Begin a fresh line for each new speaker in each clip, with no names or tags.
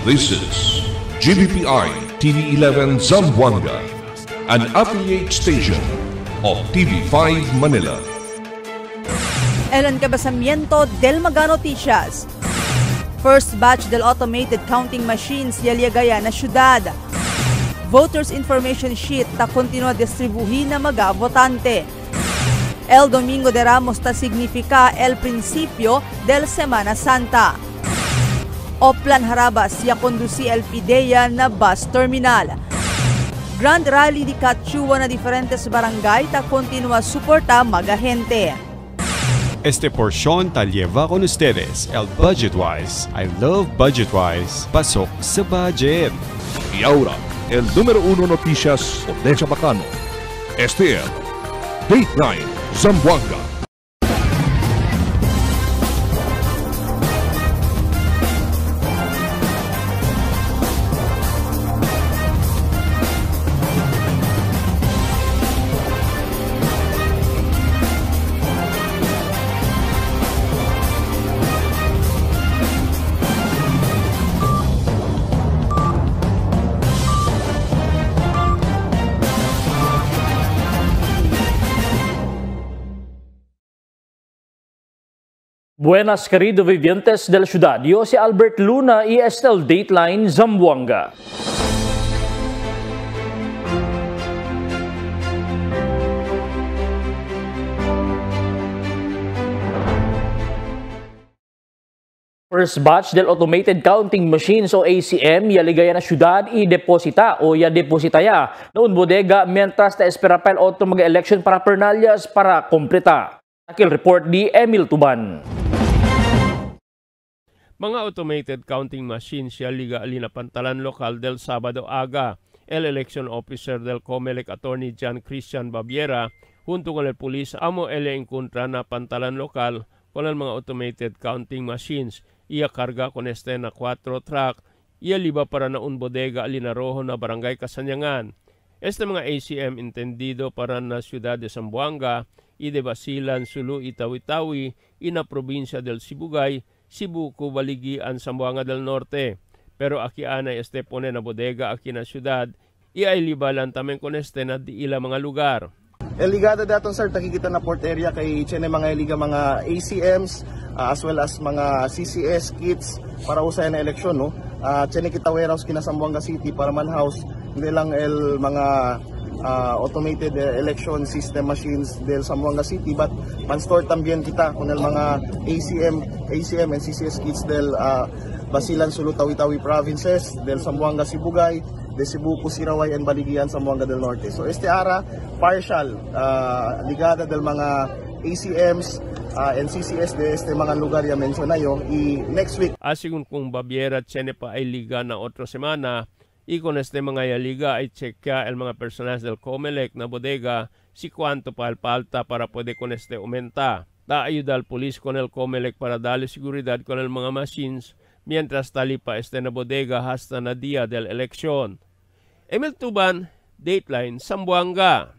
This is GBPI TV11 Zamboanga, an affiliate station of TV5 Manila.
El encabezamiento del Mega Noticias. First batch del automated counting machines yaligaya na syudad. Voters information sheet ta continua distribuhin na mga votante. El Domingo de Ramos ta significa el principio del Semana Santa. Oplan Harabas ya conduci el Pidea na bus terminal. Grand Rally di Katchua na diferentes barangay ta continua suporta mga gente.
Este porción ta lleva con ustedes el Budgetwise. I love Budgetwise. Pasok sa budget.
Y ahora, el número 1 noticias de Chabacano. Este es Dateline Zamboanga.
Buenas querido vivientes de la ciudad, yo si Albert Luna y este el Dateline Zamboanga. First batch del automated counting machines o ACM yaligaya na syudad y deposita o ya depositaya noon bodega mientras ta espera pa el otro mag-election para pernalias para kompleta. Akil report di Emil Tuban.
Mga automated counting machines siya liga alina pantalan lokal del Sabado aga. El election officer del COMELEC attorney John Christian Babiera junto con el pulis amo ele encontra na pantalan lokal con el mga automated counting machines. Iya karga con este na 4 truck. Iya liba para na un bodega alina rojo na barangay Kasanyangan. Este mga ACM entendido para na ciudad de Zamboanga y de Basilan, Sulu, Itawi-Tawi y na probinsya del Sibugay, Sibuco, Baligian, Zamboanga del Norte. Pero aquí ana este pone na bodega aquí na syudad, ay libalan tamen con este na di ila mga lugar.
Ligada daton sir, nakikita na port area kay chene mga liga mga ACMs as well as mga CCS kits para usay na eleksyon no. Chene kita warehouse kina Zamboanga City para man house hindi lang el mga automated election system machines del Zamboanga City but man-store también kita con el mga ACM and CCS kits del Basilan, Sulu, Tawi-Tawi provinces, del Zamboanga Sibugay, de Sibuco, Siraway and Baligian, Zamboanga del Norte. So este ara partial ligada del mga ACMs and CCS de este mga lugar ya mencionayo y next week.
Asigun kung Babiera chene pa ay liga na otro semana. Y con este mga yaliga ay chequea el mga personas del COMELEC na bodega si cuánto pa el palta para puede con este aumenta. Da ayuda al polis con el COMELEC para darle seguridad con el mga machines mientras tali pa este na bodega hasta na dia del eleksyon. Emil Tuban, Dateline Zamboanga.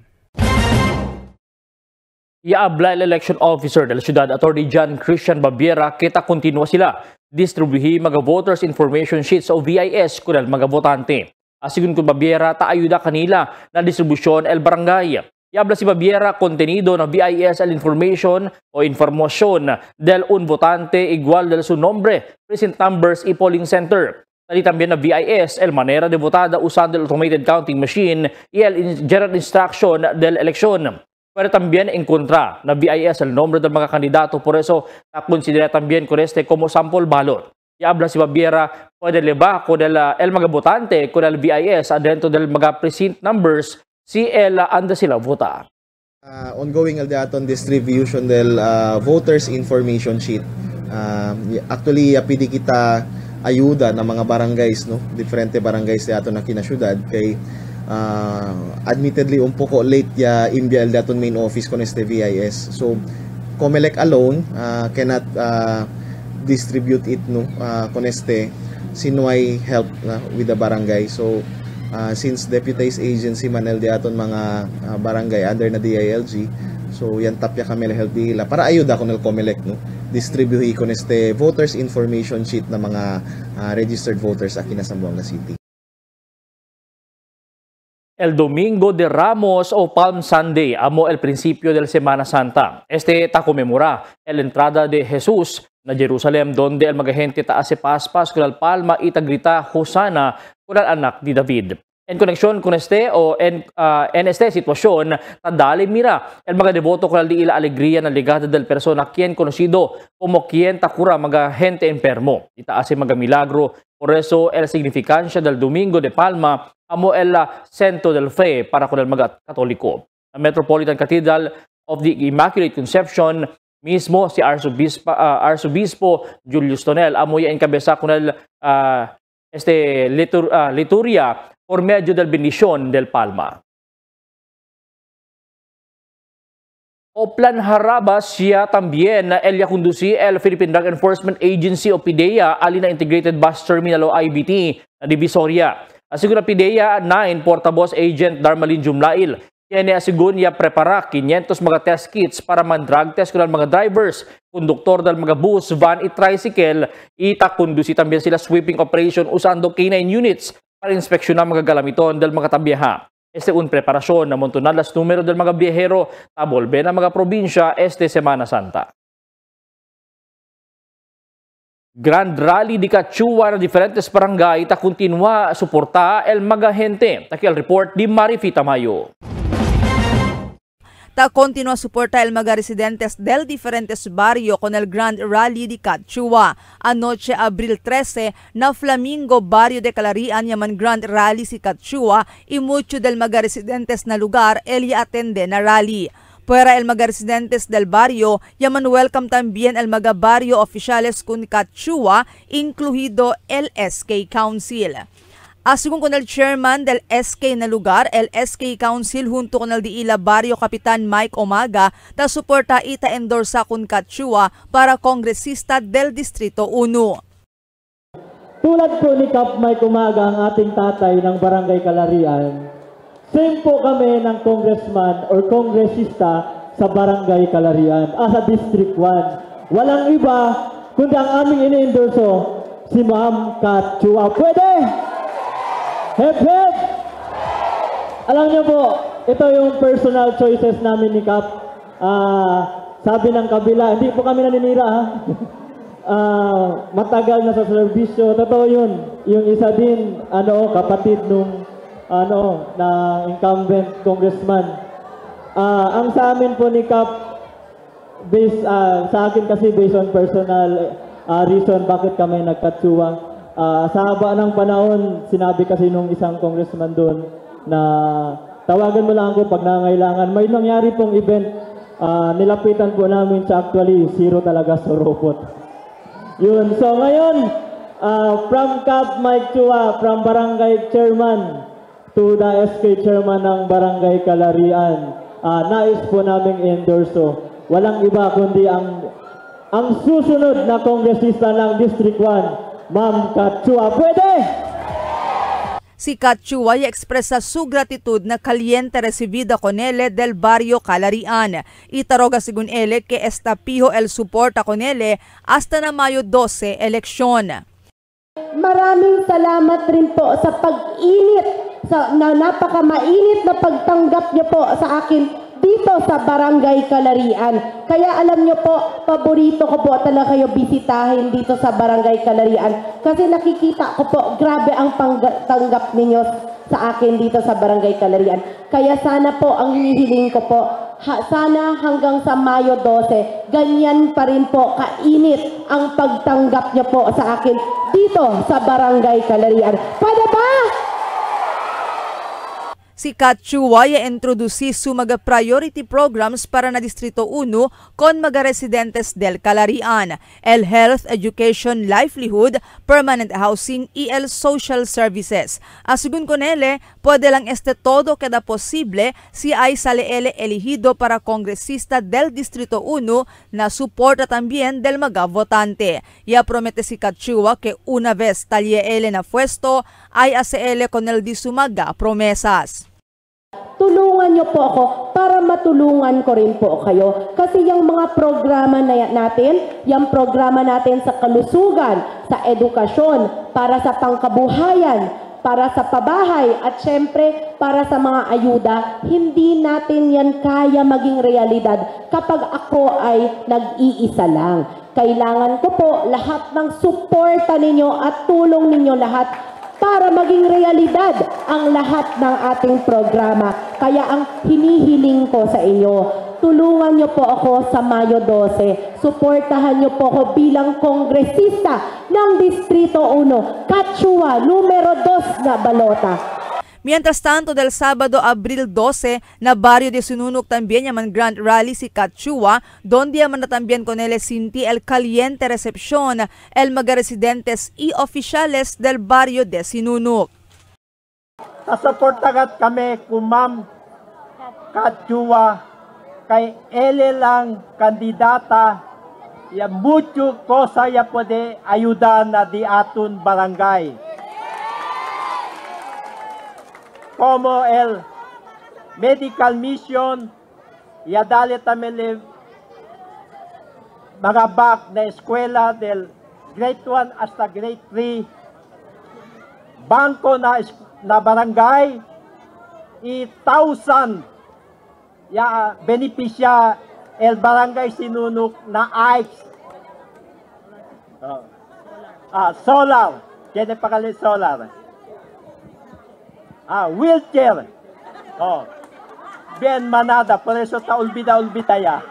Iabla el election officer de la ciudad attorney John Christian Babiera kita continua sila distribuhi mga voters information sheets o VIS kunal mga votante. Asigun kung Babiera ta ayuda kanila na distribusyon el barangay. Iabla si Babiera kontenido na VIS el information o informasyon del un votante igual del su nombre, present numbers y polling center. Tali también na VIS el manera de votada usando el automated counting machine y el general instruction del eleksyon. Pero también en contra na VIS el nombre del mga kandidato, por eso considera también con este como sample ballot. Y habla si Babiera puede leba con el mga votante con el VIS adentro del mga precinct numbers si el anda sila vota.
Ongoing el daton distribution del voters information sheet. Actually pidi kita ayuda ng mga barangays no, diferente barangays dato na kinasyudad kay admittedly un poco late ya imbial daton main office con este VIS. So COMELEC alone cannot distribute it no con este sino ay help with the barangay. So since deputized agency manel daton mga barangay under na DILG, so yan tapya kami help dila para ayuda con el COMELEC no distribuhi con este voters information sheet ng mga registered voters aquí na Zamboanga City.
El Domingo de Ramos o Palm Sunday amo el principio del Semana Santa. Este ta conmemora el entrada de Jesús na Jerusalem donde el magahente ta hace paspas con el palma y tagrita Hosana con el anak di David. En conexión con este en esta situación, tadali mira el mga devoto con el di ila alegría na ligada del persona quien conocido como quien takura mga gente enfermo. Ita hace mga milagro. Por eso el significancia del Domingo de Palma amo el centro del fe para con el mga katoliko. Ang Metropolitan Cathedral of the Immaculate Conception mismo si Arzobispo Julius Tonel amo ya encabeza con el liturgia por medio del bendición del Palma. Oplan Harabas siya también el conduci el Philippine Drug Enforcement Agency o PDEA alina Integrated Bus Terminal o IBT na Divisoria. Asigun na PDEA 9 Portavoz Agent Darmalin Jumlail. Yan asigun niya prepara 500 mga test kits para man-drug test ko ng mga drivers, konduktor del mga bus, van at tricycle. Ita-conduci también sila sweeping operation usando K9 units para inspeksyon ng mga galamiton del mga tabiyaha. Este un preparasyon na montonal las numero del mga biyahero tabolbe ng mga probinsya este Semana Santa. Grand Rally di Cachua na diferentes barangay ta continua suporta el mga gente. Takil report di Marifita Mayo.
Ta continua suporta el mga residentes del diferentes barrio con el Grand Rally di Cachua. Anoche, Abril 13, na Flamingo, barrio de Calarian, yaman Grand Rally si Cachua, y mucho del mga residentes na lugar el atende na rally. Para el mga residentes del barrio, yaman welcome también el mga barrio oficiales con Cachua, incluido el SK Council. Asigun con el chairman del SK na lugar, el SK Council junto con el Diila Barrio Kapitan Mike Omaga, ta suporta ita endorsa con Cachua para kongresista del Distrito 1.
Tulad po ni Cap Mike Umaga, ang ating tatay ng Barangay Calarian, same po kami ng congressman or kongresista sa Barangay Calarian, sa District 1. Walang iba kundi ang aming ini-endorso, si Ma'am Cachua. Pwede! Hep hep! Alam niyo po, ito yung personal choices namin ni Cap. Sabi ng kabila, hindi po kami naninira ha. Matagal na sa serbisyo. Totoo yun. Yung isa din, kapatid nung na incumbent congressman. Ang sa amin po ni Cap, sa akin kasi based on personal reason bakit kami nagkatsuwa. Sa haba ng panahon, sinabi kasi nung isang congressman doon na tawagan mo lang ako pag nangailangan. May nangyari pong event, nilapitan po namin siya, actually, zero talaga sa robot. Yun. So ngayon, from Cap Mike Chua, from Barangay Chairman to the SK Chairman ng Barangay Calarian, nais po naming endorso. Walang iba kundi ang susunod na kongresista ng District 1, Ma'am Cachua. Pwede!
Si Cachua expresa su gratitud na caliente recibida con ele del barrio Calarian. Itaroga según ele que estapijo el suporta con ele hasta na Mayo 12 eleksyon.
Maraming salamat rin po sa pag-init, na napakamainit na pagtanggap niyo po sa akin dito sa Barangay Calarian. Kaya alam niyo po, paborito ko po talaga kayo bisitahin dito sa Barangay Calarian. Kasi nakikita ko po, grabe ang pagtanggap ninyo sa akin dito sa Barangay Calarian. Kaya sana po, ang hinihiling ko po, sana hanggang sa Mayo 12, ganyan pa rin po kainit ang pagtanggap niyo po sa akin dito sa Barangay Calarian. Pwede ba?
Si Cachua introduce su mga priority programs para na Distrito 1 con mga residentes del Calarian, el Health, Education, Livelihood, Permanent Housing y el Social Services. Asugun con ele, pwede lang todo queda posible si ay sale ele elegido para kongresista del Distrito 1 na suporta también del mga votante. Ya promete si Cachua que una vez talye ele na puesto, ay hace ele con el di su mga promesas.
Tulungan niyo po ako para para matulungan ko rin po kayo. Kasi yung mga programa natin, yung programa natin sa kalusugan, sa edukasyon, para sa pangkabuhayan, para sa pabahay, at syempre para sa mga ayuda, hindi natin yan kaya maging realidad kapag ako ay nag-iisa lang. Kailangan ko po lahat ng suporta ninyo at tulong ninyo lahat para maging realidad ang lahat ng ating programa. Kaya ang hinihiling ko sa inyo, tulungan niyo po ako sa Mayo 12. Suportahan niyo po ako bilang kongresista ng Distrito 1, Cachua, numero 2 na balota.
Mientras tanto, del Sábado, Abril 12, na barrio de Sinunok también llaman Grand Rally si Cachua, donde llaman también con el Sinti el caliente recepción el mga residentes y oficiales del barrio de Sinunok.
Nasuportagat kami kung Ma'am Cachua kay ele lang kandidata ya mucho cosa ya puede ayudar na di aton barangay. Como el medical mission, ya dali tamele mga bak na eskwela del grade 1 hasta grade 3, bangko na barangay, 1,000 ya benepisya el barangay Sinunok na ICE, solar, kaya pakali solar. Wheelchair. Bien manada, por eso ta ulbita-ulbitaya.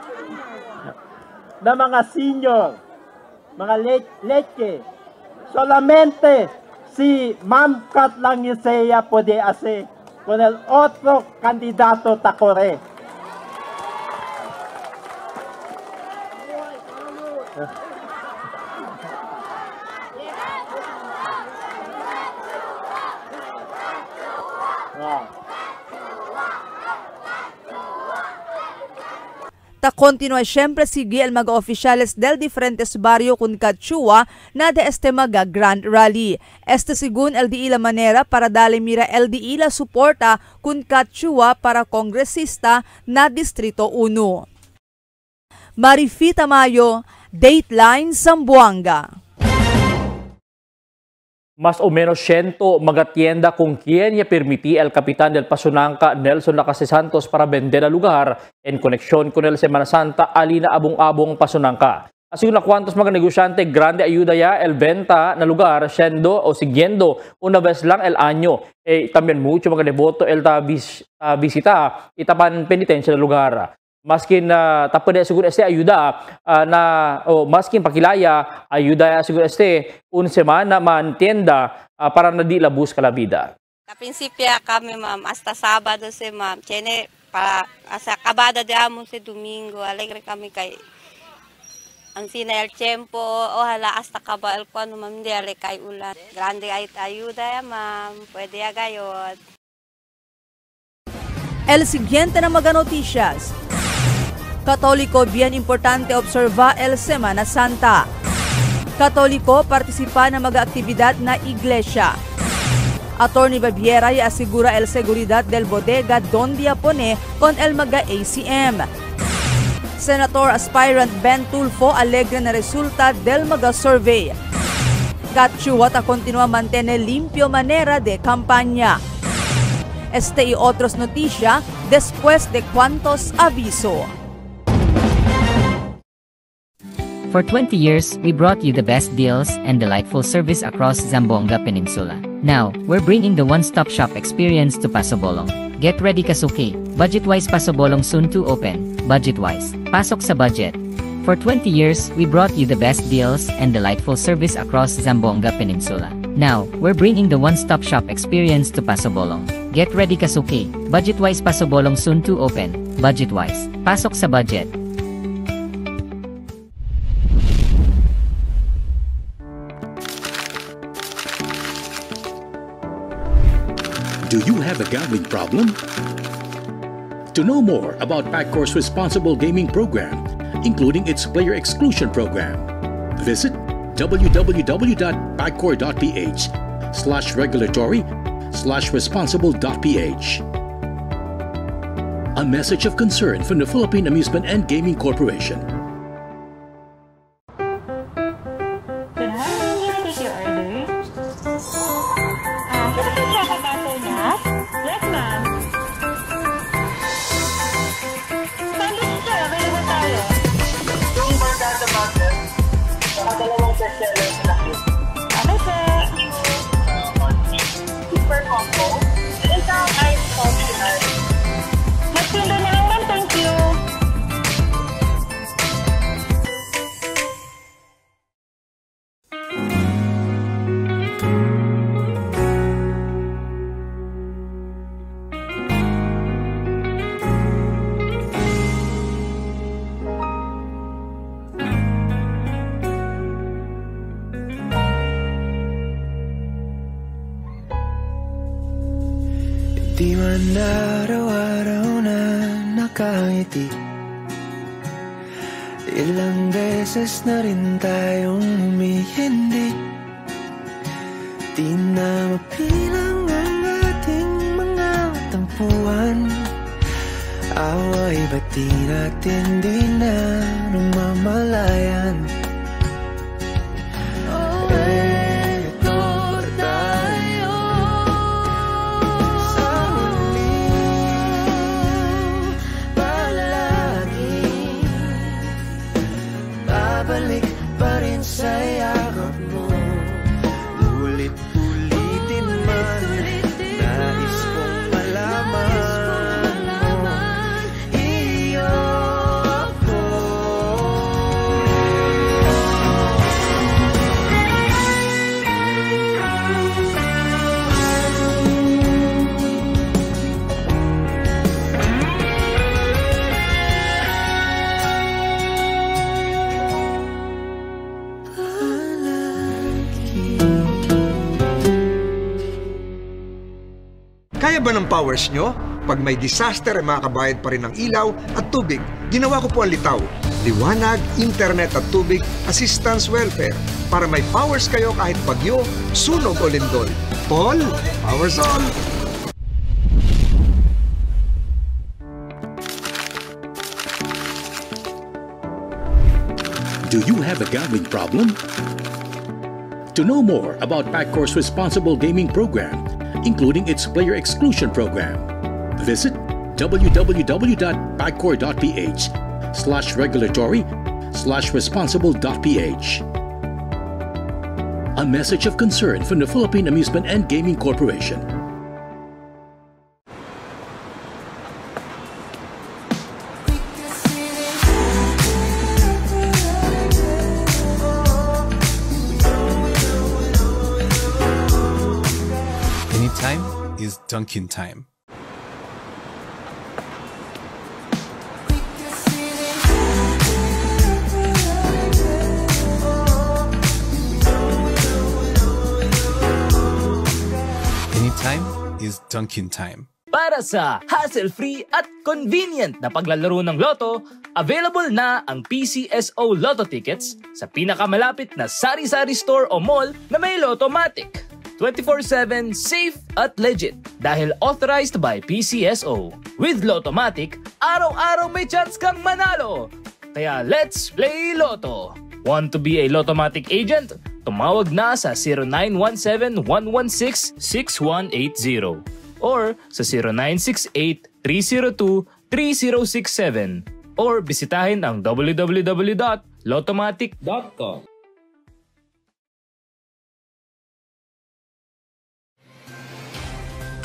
Na mga senior, mga leche. Solamente si Ma'am Kat lang Yusea puede hacer con el otro candidato Tacore.
Continúa siempre sigue el mga oficiales del diferentes barrio con Cachua na de este mga Grand Rally. Este según LDI la manera para darle mira LDI la suporta con Cachua para kongresista na Distrito 1. Marifita Mayo, Dateline Zamboanga.
Más o menos 100 mga tienda kung quien ya permití el capitán del Pasunanca Nelson Lacase Santos para vender al lugar en conexión con el Semana Santa alina abong-abong Pasunanca. Así na cuantos mga negosyante grande ayuda ya el venta na lugar siendo o siguiendo una vez lang el año. También mucho mga deboto el visita itapan penitensya na lugar. Maskin tapos siguro este ayuda maskin pakilaya ayuda siguro este un semana man tienda para na di labus ka la vida.
Sa prinsipyo kami ma'am hasta Sabado si ma'am. Tiene para sa kabada de amon si Domingo alegre kami kay ang sina el tiempo ojalá hasta kaba el kuano ma'am di ale kay ulan. Grande ay ayuda ya ma'am. Pwede ya gayod.
El siguiente na mga noticias. Katoliko bien importante observa el Semana Santa. Katoliko participa na mga aktibidad na iglesia. Attorney Babiera y asegura el seguridad del bodega donde pone con el mga ACM. Senator aspirant Ben Tulfo alegre na resulta del mga survey. Cachua continúa mantener limpio manera de campaña. Este y otros noticia después de cuantos aviso.
For 20 years, we brought you the best deals and delightful service across Zamboanga Peninsula. Now, we're bringing the one-stop shop experience to Pasobolong. Get ready Kasuki, Budgetwise Pasobolong soon to open. Budgetwise, pasok sa budget. For 20 years, we brought you the best deals and delightful service across Zamboanga Peninsula. Now, we're bringing the one-stop shop experience to Pasobolong. Get ready Kasuki, Budgetwise Pasobolong soon to open. Budgetwise, pasok sa budget.
Do you have a gambling problem? To know more about PAGCOR's responsible gaming program, including its player exclusion program, visit www.pagcor.ph/regulatory/responsible.ph. A message of concern from the Philippine Amusement and Gaming Corporation.
Can I take your order? Can I check a bottle na? Yes, ma'am. Sandwich sir, available tayo. Yung bargada bottle, saka dalawang bestseller na cute. Okay, sir. Super combo. Isang ice coffee ice. Magtinda na lang, ma'am. Thank you.
Di man araw-araw na nakangiti, ilang beses na rin tayong humihindi. Di na mapilang ang ating mga tampuhan, away ba't di natin di na namamalayan? Babalik pa rin sa yakap mo, ulit-ulitin man, nais kong malaman mo, iyo ako.
Kaya ba ng powers nyo? Pag may disaster ay makakabayad pa rin ng ilaw at tubig. Ginawa ko po ang Litaw. Liwanag, internet at tubig, assistance welfare. Para may powers kayo kahit bagyo, sunog o lindol. Paul, powers on!
Do you have a gambling problem? To know more about PAGCOR's responsible gaming program, including its player exclusion program, visit www.pagcor.ph/regulatory/responsible.ph. A message of concern from the Philippine Amusement and Gaming Corporation.
Anytime is Dunkin' time. Anytime is Dunkin' time.
Para sa hassle-free at convenient na paglalaro ng loto, available na ang PCSO Lotto tickets sa pinakamalapit na sari-sari store o mall na may Lottomatic. 24/7 safe at legit dahil authorized by PCSO. With Lottomatic, araw-araw may chance kang manalo. Kaya let's play Lotto. Want to be a Lottomatic agent? Tumawag na sa 0917-116-6180 or sa 0968-302-3067 or bisitahin ang www.lottomatic.com.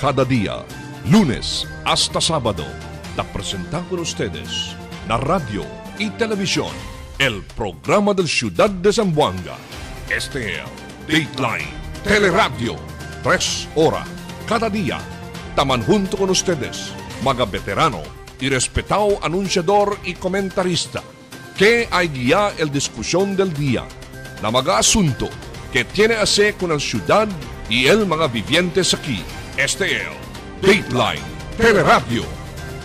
Cada día, lunes hasta sábado, la presentan con ustedes la radio y televisión, el programa del Ciudad de Zamboanga. Este es Dateline Teleradio, 3 horas cada día. Taman junto con ustedes, mga veterano y respetado anunciador y comentarista, que hay guía el discusión del día, na mga asunto que tiene a ver con la ciudad y el mga vivientes aquí. Este es Dateline Teleradio.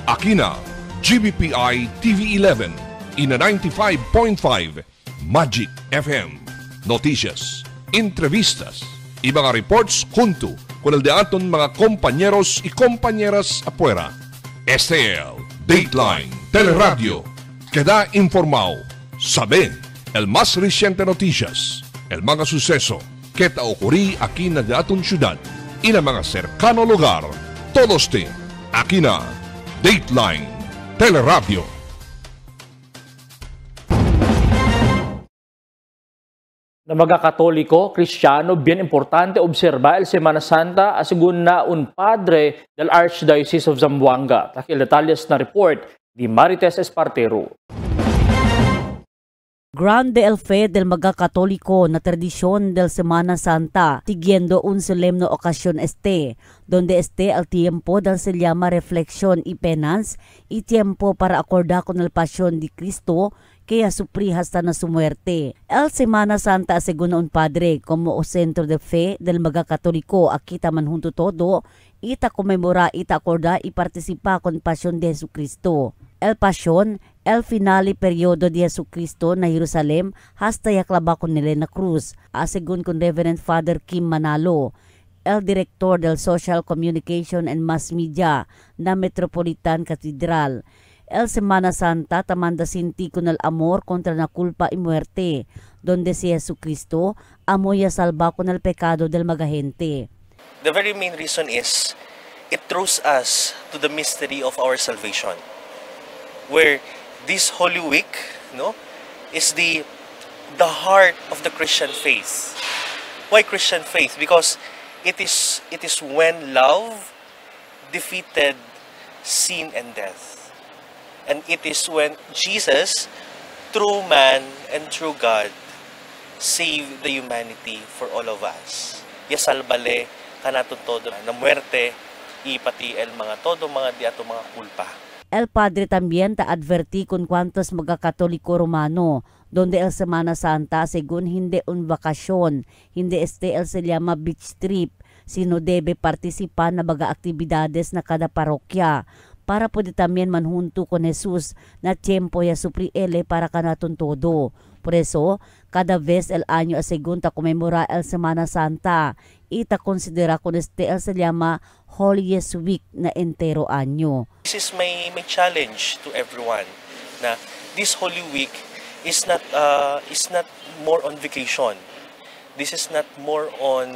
Aquí na GBPI TV11 y na 95.5 Magic FM. Noticias, entrevistas y mga reports junto con el de aton mga compañeros y compañeras afuera. Este es Dateline Teleradio. Queda informado. Sabe el más reciente noticias, el mga suceso que te ocurrí aquí na atong syudad y na mga cercano lugar. Todos aquí na Dateline Teleradio.
Na mga Katoliko, Kristiyano, bien importante observa el Semana Santa asegun na un padre del Archdiocese of Zamboanga. Takil detalles na report di Marites Espartero.
Grande el fe del mga Katoliko na tradisyon del Semana Santa, siguiendo un solemne ocasión donde el tiempo del se llama reflexión y penance y tiempo para acordar con el pasión de Cristo kaya sufrí hasta na su muerte. El Semana Santa según un padre como o centro de fe del mga Katoliko akita man junto todo, ita conmemora, ita acorda y participa con pasión de Jesucristo. El pasión, el finale periodo de Jesucristo na Jerusalem hasta yaklaba con nila na cruz, según con Reverend Father Kim Manalo, el director del Social Communication and Mass Media na Metropolitan Cathedral. El Semana Santa tamanda sinti con el amor contra la culpa y muerte, donde si Jesucristo amo y salva con el pecado del mga gente.
The very main reason is it draws us to the mystery of our salvation, where this Holy Week, is the heart of the Christian faith. Why Christian faith? Because it is when love defeated sin and death. And it is when Jesus, true man and true God, saved the humanity for all of us. Yasalbale kanatun todo na muerte ipati el mga todo mga di ato mga kulpa.
El Padre también ta adverti con cuantos mga Katoliko Romano, donde el Semana Santa según hindi un bakasyon, hindi el se llama beach trip, sino debe participar na mga aktibidades na kada parokya, para pwede también manhunto con Jesus na tiempo ya supriele para kanatun todo. Por eso, cada vez el año según ta conmemora el Semana Santa, ita considera con el se llama Holiest Week na entero año.
This is my challenge to everyone na this Holy Week is not more on vacation. This is not more on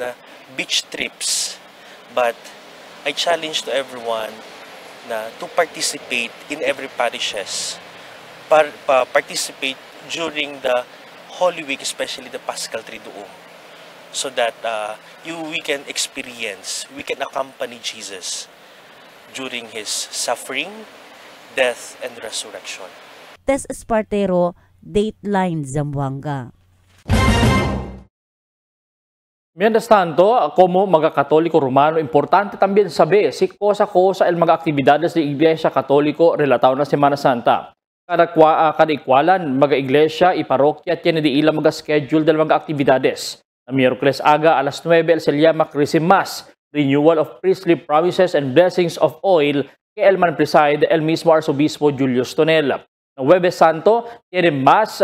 beach trips, but I challenge to everyone na to participate in every parishes, participate during the Holy Week, especially the Paschal Triduum, so that we can experience, we can accompany Jesus during His suffering, death, and resurrection.
Tess Espartero, Dateline Zamboanga.
Mientras tanto, como mga Katoliko Romano, importante también saber si cosa el mga aktibidades de Iglesia Katoliko relatado na Semana Santa. Kada ikwalan, mga iglesia y parokya tiene di ilang mga schedule del mga aktibidades. Na Miyerkules aga alas 9 el se llama Christmas, renewal of priestly promises and blessings of oil que el man preside el mismo arzobispo Julius Tonel. Na Huwebes Santo tiene mass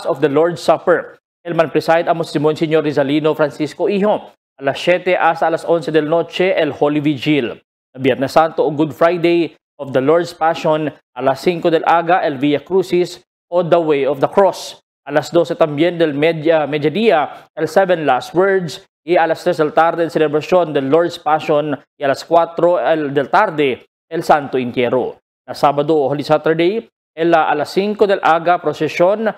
of the Lord's Supper. El man preside amo Simon Señor Rizalino Francisco Iho. Alas 7 hasta alas 11 del noche, el Holy Vigil. Viernes Santo o Good Friday of the Lord's Passion, alas 5 del aga, el Via Crucis o The Way of the Cross. Alas 12 también del mediodía, el Seven Last Words. Y alas 3 del tarde, el celebración del Lord's Passion. Y alas 4 del tarde, el Santo Entierro. Na Sábado o Holy Saturday, alas 5 del aga, procession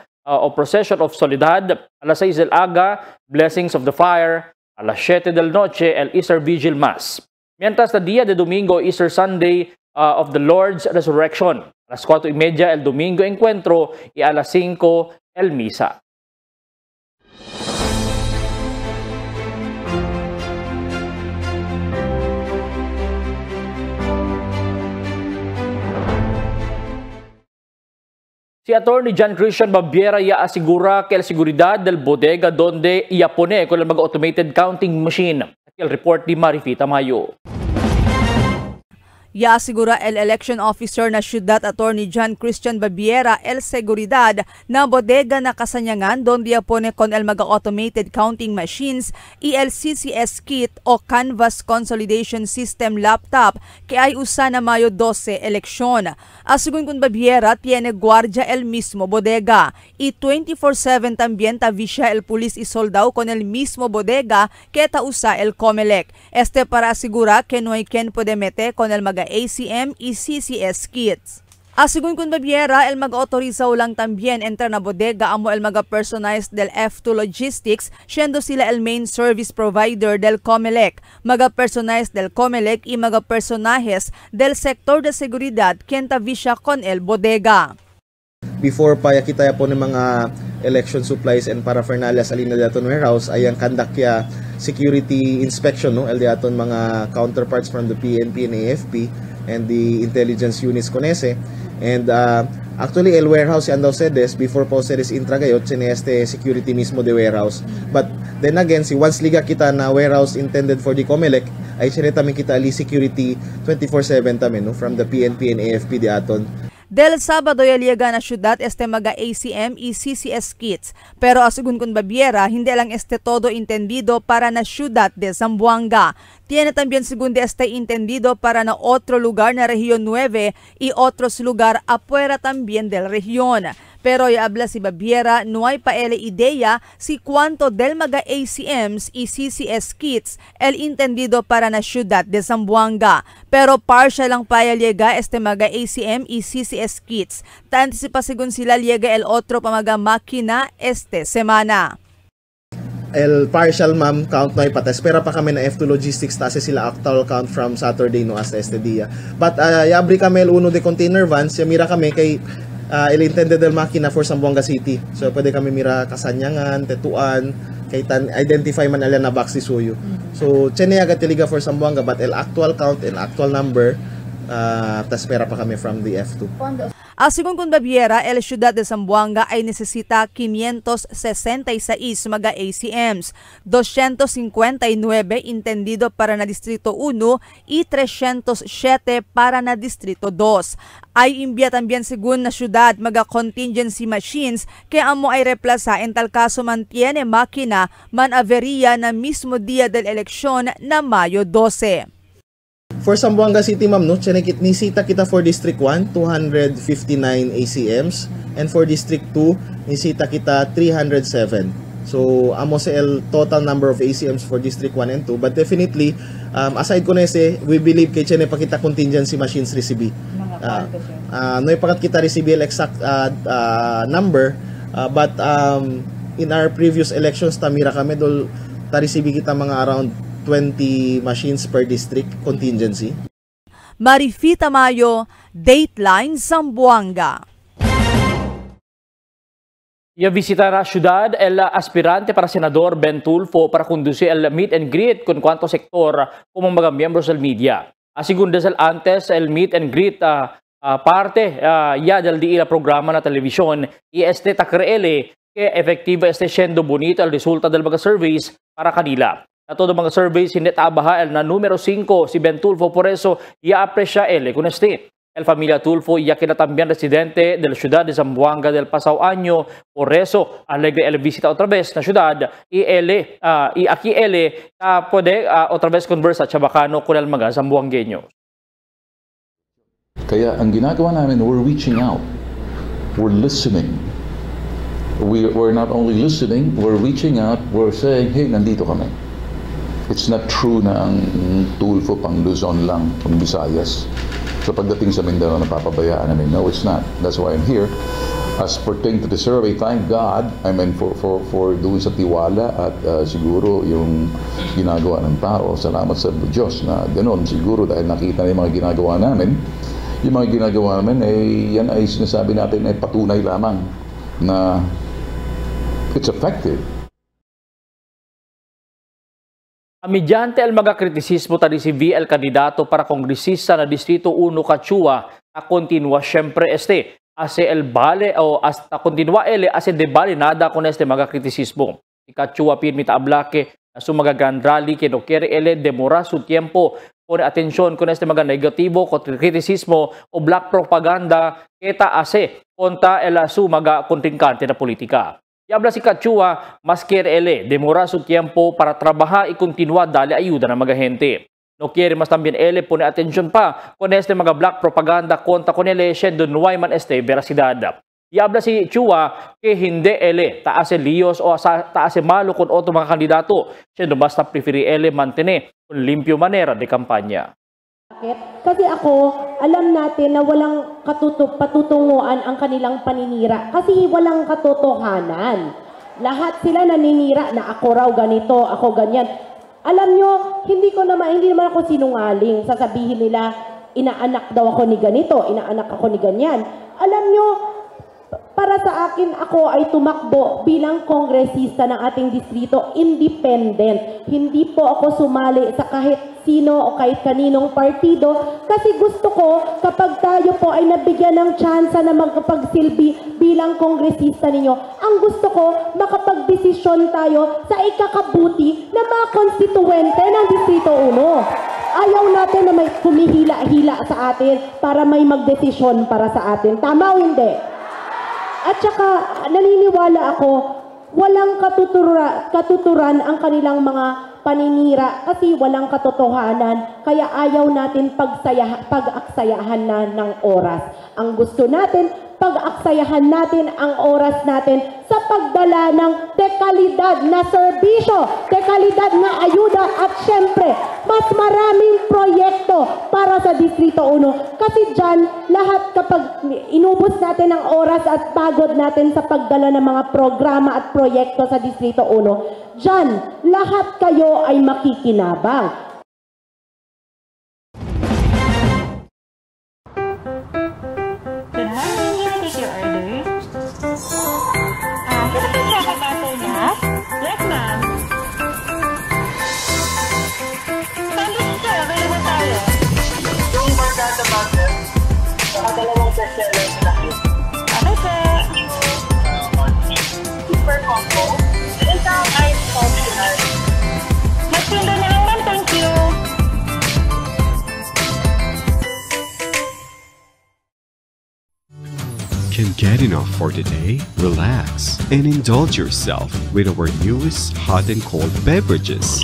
of Soledad, alas 6 del aga, Blessings of the Fire, alas 7 del noche, el Easter Vigil Mass. Mientras na día de Domingo, Easter Sunday of the Lord's Resurrection, alas 4:30 el Domingo Encuentro y alas 5 el Misa. Si Attorney John Christian Babiera ya asegura que la seguridad del bodega donde iapone con el mga automated counting machine. El report ni Marifita Mayo.
Yaasegura el election officer na Ciudad Attorney John Christian Babiera el Seguridad na bodega na kasanyangan donde pone con el mga automated counting machines y el CCS kit o Canvas Consolidation System laptop que ay usa na Mayo 12 eleksyon. Asugun kun Babiera tiene guardia el mismo bodega y 24/7 también tavisya el pulis y soldado con el mismo bodega que ta usa el Comelec. Este para asegurar que no hay quien puede meter con el mga ACM y CCS kits. Asugun kun Babiera, el mag-autorizaw lang también entra na bodega amo el mga personajes del F2 Logistics, siendo sila el main service provider del Comelec, mga personajes del Comelec y mga personajes del sektor de seguridad quien tavisya con el bodega.
Before pa kita po ng mga election supplies and paraphernalia sa lina daton warehouse ay ang conduct ya security inspection no el daton mga counterparts from the PNP and AFP and the intelligence units konese and actually el warehouse yan daw sedes before po sedes intra gayot este security mismo de warehouse, but then again si once liga kita na warehouse intended for the Comelec ay sinetami kita ali security 24/7 tamen no from the PNP and AFP di aton.
Del Sabado yaliaga na syudad este mga ACM y CCS kits, pero asugun kun Babiera, hindi lang este todo entendido para na syudad de Zamboanga. Tiene también según de este entendido para na otro lugar na región 9 y otros lugar afuera también del región. Pero ya habla si Babiera, no hay pa ele idea si cuánto del mga ACMs y CCS kits el entendido para na syudad de Zamboanga. Pero partial lang pa liega este mga ACM y CCS kits. Taantisipa según sila liega el otro pa mga makina este semana.
El partial ma'am count na ipates, espera pa kami na F2 Logistics tase sila actual count from Saturday no hasta este dia. But yabri kami el uno de container vans, mira kami kay el intended del makina for Zamboanga City. So pwede kami mira Kasanyangan, Tetuan, kay tan identify man ala na box suyo. So chene agad tiliga for Zamboanga but el actual count and actual number tas espera pa kami from the F2.
Asigon kun Babiera, el Ciudad de Zamboanga ay necesita 566 mga ACMs, 259 entendido para na Distrito 1 y 307 para na Distrito 2. Ay imbya también según na syudad mga contingency machines que amo ay replaza en tal caso mantiene makina man avería na mismo dia del eleksyon na Mayo 12.
For Zamboanga City ma'am no, nisita kita for District 1 259 ACMs and for District 2 nisita kita 307. So amo sa el total number of ACMs for District 1 and 2, but definitely aside ko nese we believe kay chene pa kita contingency machines recibe. No ipakat kita recibe el exact number but in our previous elections tamira kami dol ta recibe kita mga around 20 machines per district contingency.
Marifita Mayo, Dateline Zamboanga.
Ya visitará ciudad el aspirante para senador Ben Tulfo para conducir el meet and greet con cuanto sector como mga miembros del media. Asigun desde antes el meet and greet parte ya del di la programa na televisión y este takreele que efektiva este siendo bonito el resulta del mga surveys para kanila. Na todo mga surveys hindi tabaha el na numero 5 si Ben Tulfo, por eso i-aprecia ele con este. El familia Tulfo ya que también residente de la ciudad de Zamboanga del pasado año, por eso alegre el visita otra vez na ciudad y aquí ele puede otra vez conversa chabacano con el mga Zamboangueños.
Kaya ang ginagawa namin, we're reaching out, we're listening. We're not only listening, we're reaching out, we're saying, hey, nandito kami. It's not true na ang Tulfo pang Luzon lang, pang Visayas. So pagdating sa Mindanao, napapabayaan namin. No, it's not. That's why I'm here. As pertaining to the survey, thank God, I mean, for doon sa tiwala at siguro yung ginagawa ng tao. Salamat sa Diyos na ganoon. Siguro dahil nakita na yung mga ginagawa namin, yung mga ginagawa namin, yan ay sinasabi natin ay patunay lamang na it's effective.
Mediante el mga kritisismo tadi si VL kandidato para kongresista na Distrito 1 Cachua a continua siempre este hace el vale o hasta continua ele hace de vale nada con este mga kritisismo. Si Cachua pirmita habla que su mga grand rally que no quiere ele demora su tiempo kung atensyon kung este mga negatibo, kritisismo o black propaganda kita ase konta elasu mga kontingkante na politika. Yabla si Kachua, mas ele demora su tiempo para trabajar y continuar dale ayuda ng mga gente. No quiere mas también ele pone atensyon pa kung este mga black propaganda konta con ele siendo nuay man este veracidad. Yabla si Chua que hindi ele taase lios o taase malo kung otro mga kandidato siendo basta preferi ele mantene kung limpyo manera de kampanya.
Kasi ako, alam natin na walang patutunguan ang kanilang paninira kasi walang katotohanan. Lahat sila naninira na ako raw ganito, ako ganyan. Alam nyo, hindi naman ako sinungaling. Sasabihin nila, inaanak daw ako ni ganito, inaanak ako ni ganyan. Alam nyo, para sa akin, ako ay tumakbo bilang kongresista ng ating distrito, independent. Hindi po ako sumali sa kahit sino o kahit kaninong partido kasi gusto ko kapag tayo po ay nabigyan ng tsansa na magkapagsilbi bilang kongresista ninyo, ang gusto ko makapagdesisyon tayo sa ikakabuti na mga konstituwente ng Distrito 1. Ayaw natin na may kumihila-hila sa atin para may magdesisyon para sa atin. Tama o hindi? At saka, naniniwala ako, walang katuturan ang kanilang mga paninira kasi walang katotohanan, kaya ayaw natin pag-aksayahan na ng oras. Ang gusto natin, pag-aksayahan natin ang oras natin sa pagdala ng dekalidad na serbisyo, dekalidad na ayuda at syempre, mas maraming proyekto para sa Distrito 1. Kasi dyan, lahat kapag inubos natin ang oras at pagod natin sa pagdala ng mga programa at proyekto sa Distrito 1, dyan, lahat kayo ay makikinabang.
Yes, ma'am. Sandwich sir, available tayo. Yung barkada butter, saka dalawang bestseller na cute. Okay, sir. Super combo. Isang ice popular. Magtinda na lang, ma'am. Thank you.
Can get enough for the day? Relax and indulge yourself with our newest hot and cold beverages.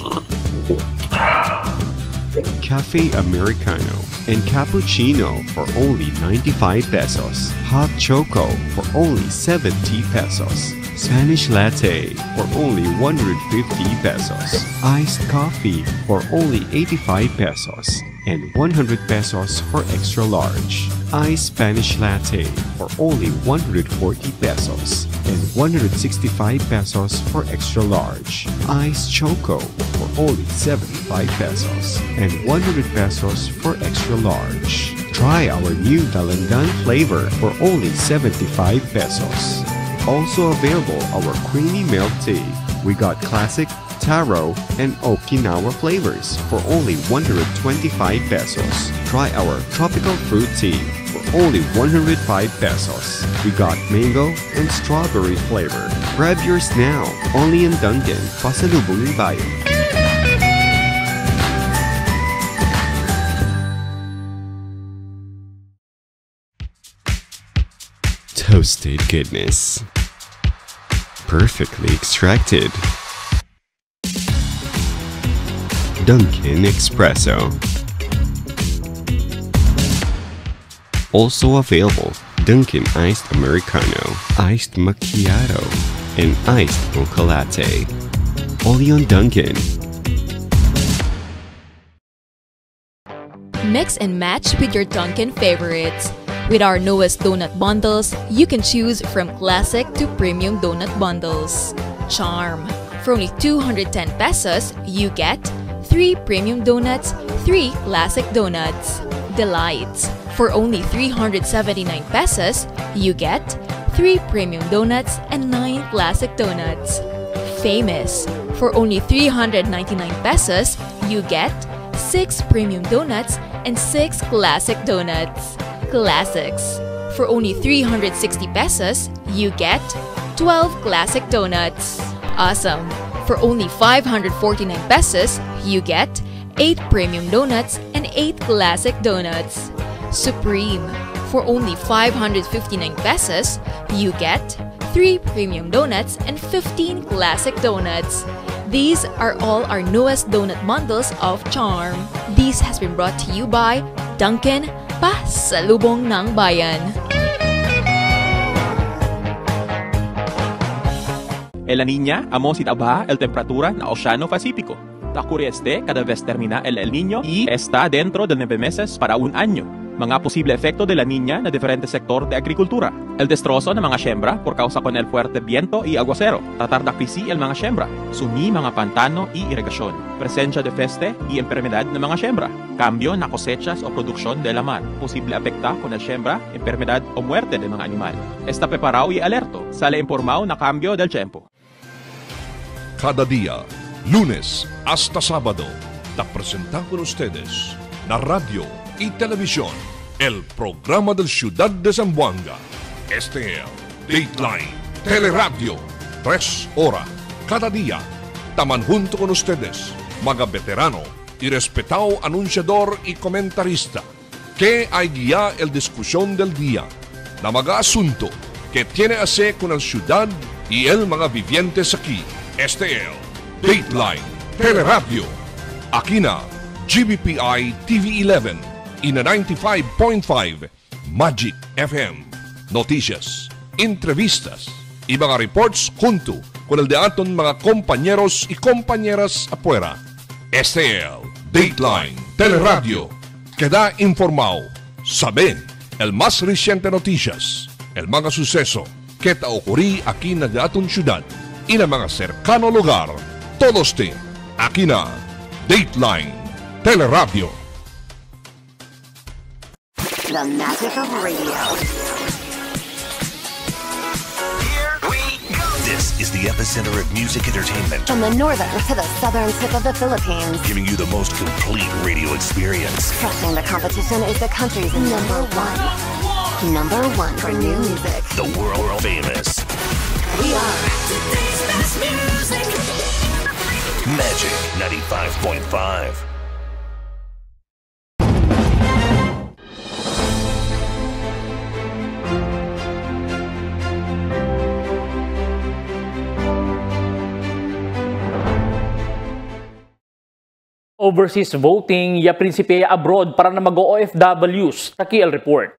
Cafe Americano and Cappuccino for only 95 pesos. Hot Choco for only 70 pesos. Spanish Latte for only 150 pesos. Iced Coffee for only 85 pesos. And 100 pesos for extra large. Iced Spanish Latte for only 140 pesos and 165 pesos for extra large. Iced Choco for only 75 pesos and 100 pesos for extra large. Try our new Dalandan flavor for only 75 pesos. Also available our creamy milk tea. We got classic, taro, and Okinawa flavors for only 125 pesos. Try our tropical fruit tea for only 105 pesos. We got mango and strawberry flavor. Grab yours now, only in Dunkin', Pasalubong ng Bayan. Toasted goodness. Perfectly extracted. Dunkin' Espresso. Also available, Dunkin' Iced Americano, Iced Macchiato, and Iced Mocha Latte. Only on Dunkin'.
Mix and match with your Dunkin' favorites. With our newest donut bundles, you can choose from classic to premium donut bundles. Charm. For only 210 pesos, you get 3 premium donuts, 3 classic donuts. Delights. For only 379 pesos, you get 3 premium donuts and 9 classic donuts. Famous. For only 399 pesos, you get 6 premium donuts and 6 classic donuts. Classics. For only 360 pesos, you get 12 classic donuts. Awesome. For only 549 pesos, you get 8 premium donuts and 8 classic donuts. Supreme. For only 559 pesos, you get 3 premium donuts and 15 classic donuts. These are all our newest donut bundles of Charm. This has been brought to you by Dunkin', Pasalubong ng Bayan.
En la Niña, amo si tabaja el temperatura na Oceano Pacífico. La cureste cada vez termina el Niño y está dentro de 9 meses para un año. Mga posible efecto de la Niña na diferente sector de agricultura. El destrozo ng mga siembra por causa con el fuerte viento y aguacero. Tratar de krisi el mga siembra. Sumi mga pantano y irrigasyon. Presencia de peste y enfermedad ng mga siembra. Cambio na cosechas o produksyon de la mar. Posible afecta con el siembra, enfermedad o muerte de mga animal. Está preparado y alerto. Sale informado na cambio del tiempo.
Cada día, lunes hasta sábado, te presentamos con ustedes la radio y televisión, el programa del Ciudad de Zamboanga. Este es Dateline Teleradio, 3 horas cada día. Taman junto con ustedes, mga veterano y respetado anunciador y comentarista, que hay guía el discusión del día, na mga asunto que tiene a hacer con la ciudad y el mga vivientes aquí. Este es Dateline Teleradio. Aquí na GBPI TV11 y na 95.5 Magic FM. Noticias, entrevistas y mga reports junto con el de aton mga compañeros y compañeras afuera. Este es Dateline Teleradio. Queda informado, sabe el más reciente noticias, el mga suceso que ta ocurrí aquí na de aton ciudad y na mga cercano lugar. Todos te aquí na Dateline Teleradio.
The magic of radio.
Here we go. This is the epicenter of music entertainment.
From the northern to the southern tip of the Philippines.
Giving you the most complete radio experience.
Trusting the competition is the country's number one. Number one for new music.
The world famous.
We are
today's best music. Magic 95.5.
Overseas voting ya prinsipe abroad para na mag-OFWs. Taki-el report.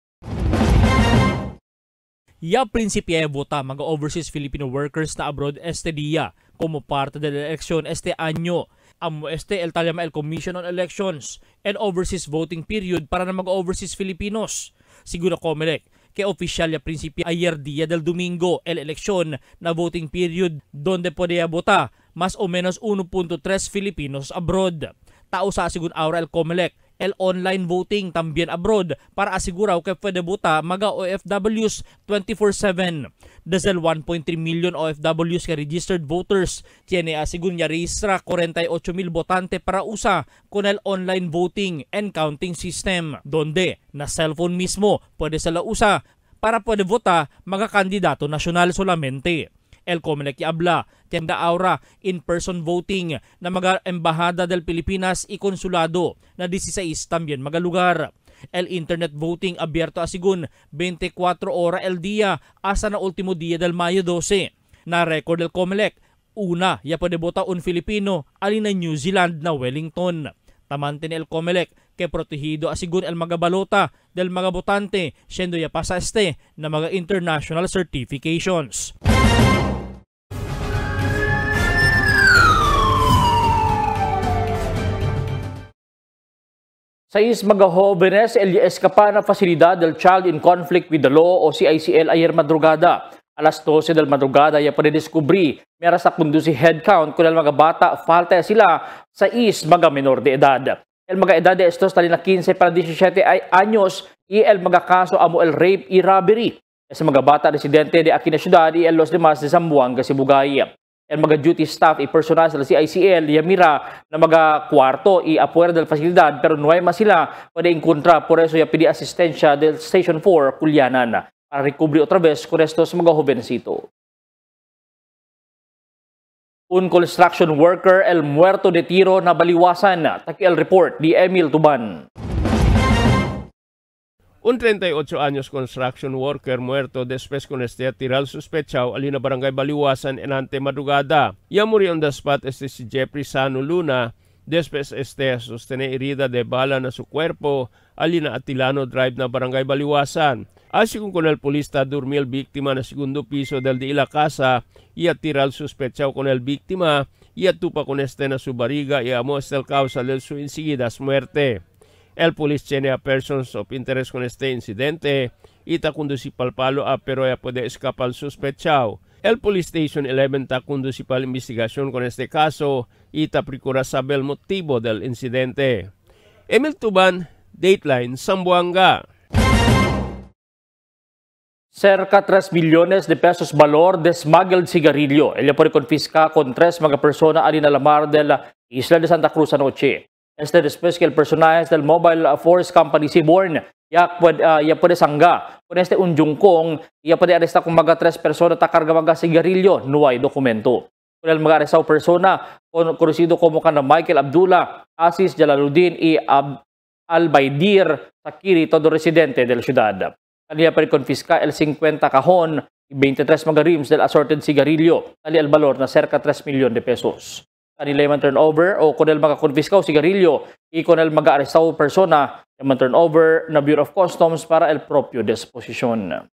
Ya prinsipe vota mga overseas Filipino workers na abroad este día como parte de la elección este año. Amo este el talama el Commission on Elections and overseas voting period para na mag-overseas Filipinos. Siguro Comelec que oficial ya prinsipe ayer día del domingo el eleksyon na voting period donde podía vota mas o menos 1.3 Filipinos abroad. Tao sa asigun aura el Comelec, el online voting tambien abroad para asiguraw que pwede buta mga OFWs 24/7. Desde 1.3 million OFWs ka registered voters, tiene asigun niya registra 48,000 botante para usa con el online voting and counting system, donde na cellphone mismo pwede sila usa para pwede vota mga kandidato nasyonal solamente. El Comelec habla, tienda aura in-person voting na mga embahada del Pilipinas y konsulado na 16 tambien mga lugar. El internet voting abierto asigun 24 horas el día hasta na ultimo día del Mayo 12. Na record del Comelec, una ya pwede bota un Filipino alin na New Zealand na Wellington. Tamantin el Comelec que protegido asigun el mga balota del mga botante siendo ya pasa este na mga international certifications. Seis mga jóvenes el escapa na Facilidad del Child in Conflict with the Law o CICL ayer madrugada. Alas 12 del madrugada ya padedescubri mera sa kundo si headcount kung el mga bata falta sila sa mga menor de edad. El mga edad de estos tali na 15 para 17 anyos y el mga kaso amo el rape y robbery. Sa mga bata residente de aquí na syudad y el los demás de Zamboanga, Sibugay. El mga duty staff y personal sa CICL yamira na mga kwarto y afuera del facilidad pero no hay mas sila pwede encontra, por eso ya pidi asistensya del Station 4 Kulyanan para recubrir otra vez con estos mga jovencito. Un construction worker el muerto de tiro na baliwasan. Taki el report di Emil Tuban.
Un 38 años construction worker muerto después con este tiral sospechado alina barangay Baliwasan enante madrugada. Ya murió on the spot si Jeffrey Sano Luna después sostiene herida de bala na su cuerpo alina Atilano Drive na barangay Baliwasan. Así con el polis durmió el víctima na segundo piso del de la casa y tiral sospechado con el víctima y atupa con na su barriga y amo el causa de su enseguida muerte. El polis tiene a persons of interest con este incidente y ta conduci pal palo pero ya puede escapar el sospechado. El Police Station 11 ta conduci pal investigación con este caso y ta procura saber el motivo del incidente. Emil Tuban, Dateline, Zamboanga.
Cerca 3 millones de pesos valor de smuggled cigarillo. Ella por confisca con 3 mga persona alin a la mar de la Isla de Santa Cruz anoche. Después que el personaje del Mobile Force Company Seaborn ya puede sangga con unjungkong ya puede arresta kung mga 3 persona ta karga mga cigarillo no hay dokumento. Con el mga arrestado persona conocido como kana Michael Abdullah, Aziz Jalaluddin y Al-Baidir Sakiri, todo residente de la ciudad. Kanila pa confisca el 50 cajon y 23 mga rims del assorted cigarillo. Kali el valor na cerca 3 milyon de pesos. Kanila yung turnover o kung el mga confisca o cigarillo y con el mga arrestado persona yung turnover na Bureau of Customs para el propio disposición.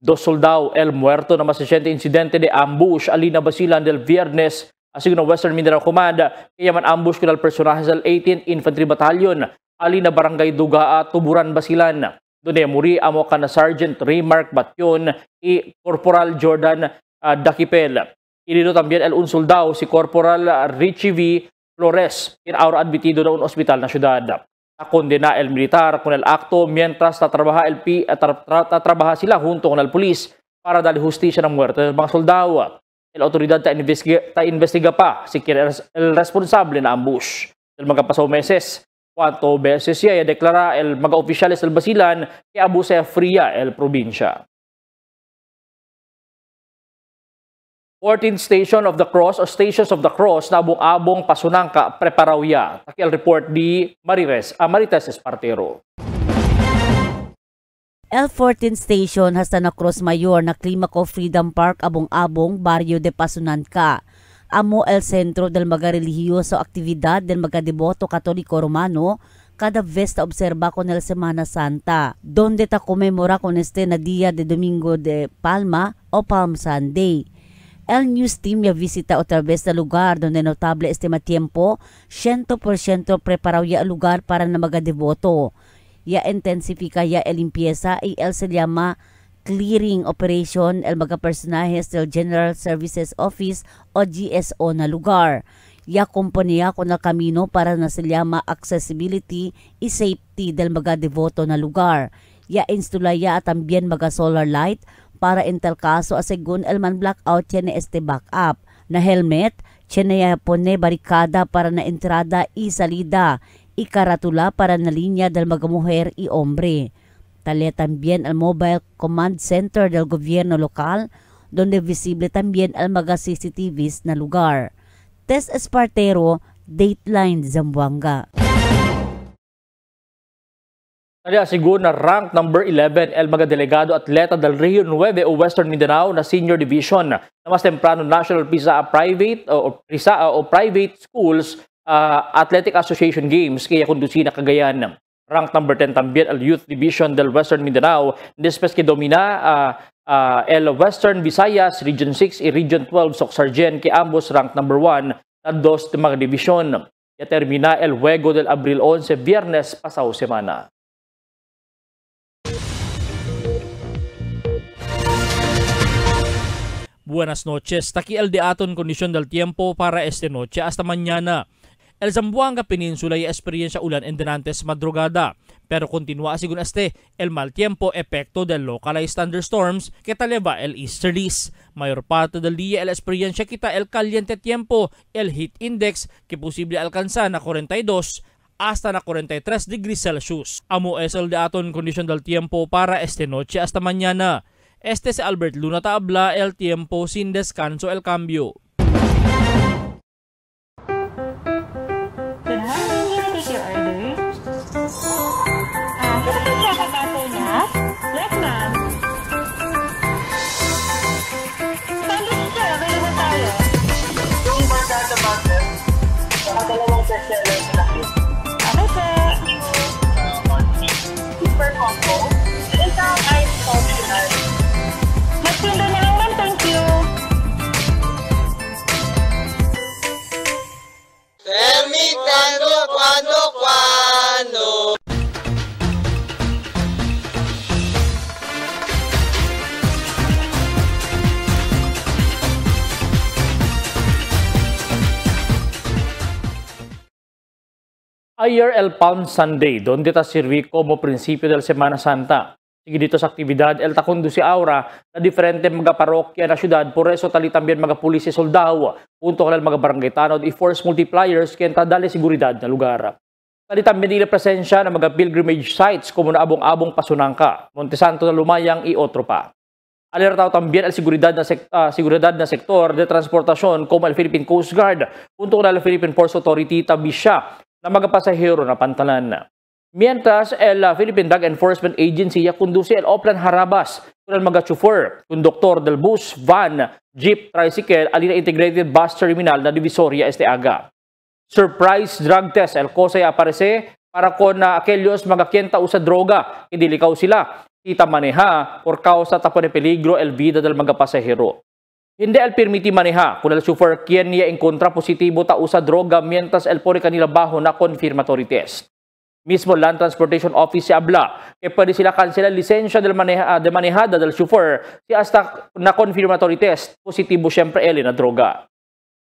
2 soldado el muerto na masasiente incidente de ambush alina Basilan del Viernes así na Western Mindanao Command kaya man ambush con el personaje del 18th Infantry Battalion alina Barangay Dugaa, Tuburan, Basilan. Doon muri amo ka na Sergeant Remark Batyon y Corporal Jordan Dakipel. Inino también el un soldado si Corporal Richie V. Flores in ahora admitido na un hospital na syudad. Kondena el militar con el acto mientras tatrabaha sila junto con el polis para darle justicia ng muerte ng mga soldado. El autoridad ta investiga pa si el responsable na ambush. Del mga pasaw meses, cuanto beses siya deklara el mga opisyales del Basilan que abuse fria el probinsya. 14th Station of the Cross o Stations of the Cross na abong Pasunangka, Preparawya. Takil report di Marites Espartero.
L14 Station hasta na Cross Mayor na Climaco Freedom Park abong-abong Barrio de Pasunanca. Amo el centro del mga religioso aktibidad del mga deboto katoliko romano cada vez ta observa con el Semana Santa, donde ta comemora con este na Dia de Domingo de Palma o Palm Sunday. El News Team ya visita otra vez na lugar donde notable este tiempo 100% preparado ya lugar para na mga devoto. Ya intensifika ya el limpieza y el se llama clearing operation el mga personajes del General Services Office o GSO na lugar. Ya kompanya con el camino para na se llama accessibility y safety del mga devoto na lugar. Ya instala ya también mga solar light para en tal caso según el man blackout tiene este backup. Na helmet, tiene ya pone barikada para na entrada y salida y karatula para na linya del mga mujer y hombre. Talya también el mobile command center del gobierno local donde visible también el mga CCTVs na lugar. Tess Espartero, Dateline, Zamboanga.
Kaya siguro na rank number 11 el mga delegado atleta del Region 9 o Western Mindanao na Senior Division na mas temprano National PISA Private Schools Athletic Association Games kaya kundusi na Cagayan. Rank number 10 también el Youth Division del Western Mindanao después que domina el Western Visayas Region 6 y Region 12 Socsargen que ambos rank number 1 na dos de mga division. Ya termina el Juego del Abril 11 Viernes pasaw semana. Buenas noches. Taki el de aton kondisyon del tiempo para este noche hasta mañana. El Zamboanga Peninsula y experiencia ulan en denantes madrugada, pero continúa según el mal tiempo epekto del localized thunderstorms que taleva el easterlies. Mayor parte del día el experiencia kita el caliente tiempo, el heat index que posible alcanza na 42 hasta na 43 degrees Celsius. Amo es el de aton kondisyon del tiempo para este noche hasta mañana. Este si Albert Luna Tabla, el tiempo sin descanso, el cambio.
Good morning, take your order.
Ayer el Palm Sunday, donde ta sirvi como principio del Semana Santa. Sige dito sa aktibidad, el takundu si Aura na diferente mga parokya na syudad, por eso tali también mga pulis soldado, punto kalal mga barangay tanod, i-force multipliers kaya dali seguridad na lugar. Tali también nila presensya ng mga pilgrimage sites como na abong-abong Pasunangka, Montesanto na Lumayang y otro pa. Alertado también al seguridad na sektor de transportasyon como el Philippine Coast Guard, punto kalal Philippine Ports Authority tabi siya na mga pasahero na pantalan. Mientras, el Philippine Drug Enforcement Agency conduce el Oplan Harabas kung mga chauffeur, konduktor del bus, van, jeep, tricycle, alina integrated bus terminal na Divisoria este aga. Surprise drug test, el cosa aparece para con aquellos mga kienta usa droga, hindi likaw sila, kita maneha por causa tapo de peligro el vida del mga pasahero. Hindi el permiti maneha kung el chauffeur quien niya encontra positibo ta usa droga mientras el pone kanila baho na confirmatory test. Mismo Land Transportation Office si abla que pwede sila cancela lisensya de manejada del chauffeur si hasta na confirmatory test positibo syempre el na droga.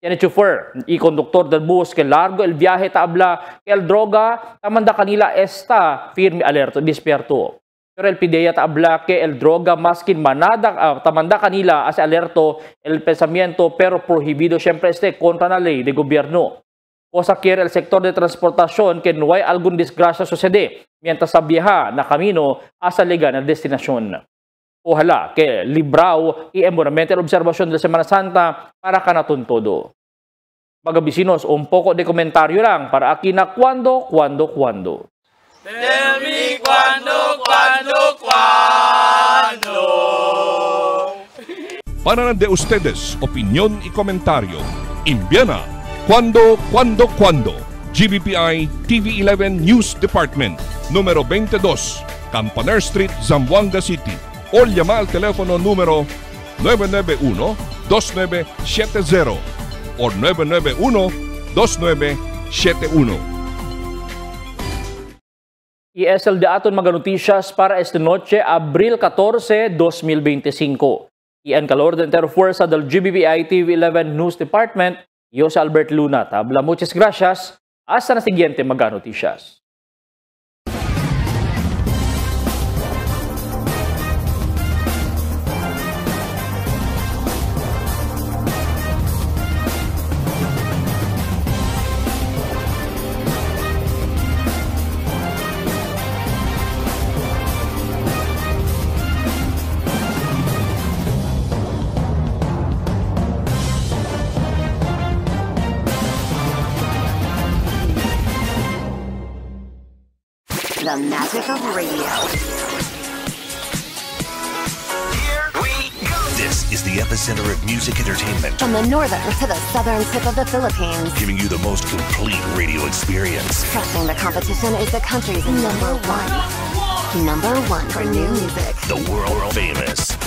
Yan el chauffeur y conductor del bus que largo el viaje ta abla que el droga tamanda kanila esta firme alerto despierto. Pero el PIDEA habla que el droga maskin manada tamanda kanila as alerto el pensamiento pero prohibido siempre contra la ley de gobierno. Cosa quiere el sector de transportación que no hay algún desgracia sucede mientras sa viaja na camino hasta legal na destinasyon. Ojalá que libraw y embonamente la observación de Semana Santa para kanaton todo. Mga bisinos, un poco de komentaryo lang para aquí na cuando.
Tell me cuando.
Para de ustedes, opinión y comentario. Envíana cuando. GBPI TV11 News Department, número 22, Campaner Street, Zamboanga City. O llama al teléfono número 991-2970 o 991-2971.
Y es el de aton mga noticias para esta noche, Abril 14, 2025. Y en calor de interfuerza del GBPI TV11 News Department, yo si Albert Luna. Tabla, muchas gracias. Hasta la siguiente mga noticias.
The magic of radio.
Here we go. This is the epicenter of music entertainment.
From the northern to the southern tip of the Philippines.
Giving you the most complete radio experience.
Crushing the competition is the country's number one. Number one for new music.
The world famous.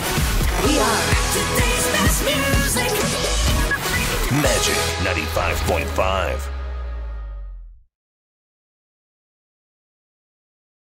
We are today's best music.
Magic 95.5.